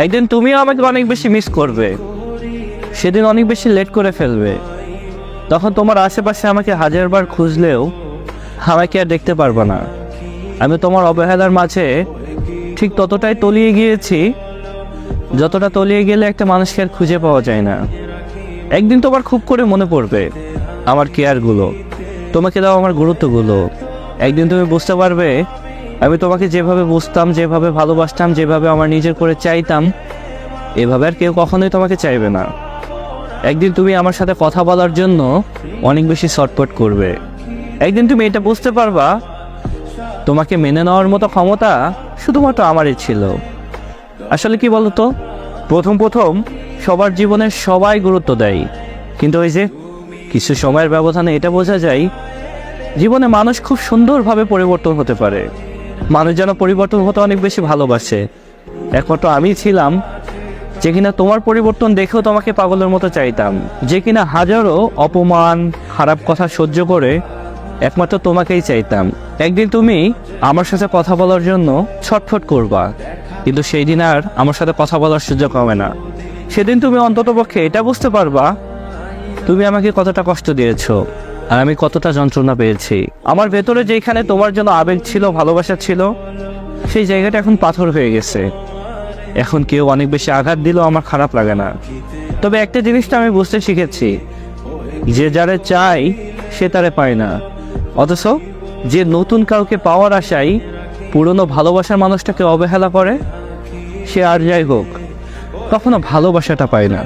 একদিন তুমিও আমাকে অনেক বেশি মিস করবে, সেদিন অনেক বেশি লেট করে ফেলবে। তখন তোমার আশেপাশে আমাকে হাজারবার খুঁজলেও আমাকে আর দেখতে পারবে না। আমি তোমার অবহেলার মাঝে ঠিক ততটাই তলিয়ে গিয়েছি যতটা তলিয়ে গেলে একটা মানুষকে আর খুঁজে পাওয়া যায় না। একদিন তোমার খুব করে মনে পড়বে আমার কেয়ারগুলো, তোমাকে দাও আমার গুরুত্বগুলো। একদিন তুমি বুঝতে পারবে আমি তোমাকে যেভাবে বুঝতাম, যেভাবে ভালোবাসতাম, যেভাবে আমার নিজের করে চাইতাম, এভাবে আর কেউ কখনোই তোমাকে চাইবে না। একদিন তুমি আমার সাথে কথা বলার জন্য অনেক বেশি ছটফট করবে। একদিন তুমি এটা বুঝতে পারবা তোমাকে মেনে নেওয়ার মতো ক্ষমতা শুধুমাত্র আমারই ছিল। আসলে কি বলতো, প্রথম প্রথম সবার জীবনে সবাই গুরুত্ব দেয়, কিন্তু ওই যে কিছু সময়ের ব্যবধানে এটা বোঝা যায় জীবনে মানুষ খুব সুন্দরভাবে পরিবর্তন হতে পারে। মানুষ যেন পরিবর্তন হতে অনেক বেশি ভালোবাসে। একমাত্র আমি ছিলাম যে কিনা তোমার পরিবর্তন দেখেও তোমাকে পাগলের মতো চাইতাম, যে কিনা হাজারো অপমান খারাপ কথা সহ্য করে একমাত্র তোমাকেই চাইতাম। একদিন তুমি আমার সাথে কথা বলার জন্য ছটফট করবা, কিন্তু সেই দিন আর আমার সাথে কথা বলার সুযোগ হবে না। সেদিন তুমি অন্ততপক্ষে এটা বুঝতে পারবা তুমি আমাকে কতটা কষ্ট দিয়েছো আর আমি কতটা যন্ত্রণা পেয়েছি। আমার ভেতরে যেখানে তোমার জন্য আবেগ ছিল, ভালোবাসা ছিল, সেই জায়গাটা এখন পাথর হয়ে গেছে। এখন কেউ অনেক বেশি আঘাত দিলেও আমার খারাপ লাগে না। তবে একটা জিনিসটা আমি বুঝতে শিখেছি, যে যারে চাই সে তারে পায় না, অথচ যে নতুন কাউকে পাওয়ার আশায় পুরনো ভালোবাসার মানুষটাকে অবহেলা করে, সে আর যাই হোক কখনো ভালোবাসাটা পায় না।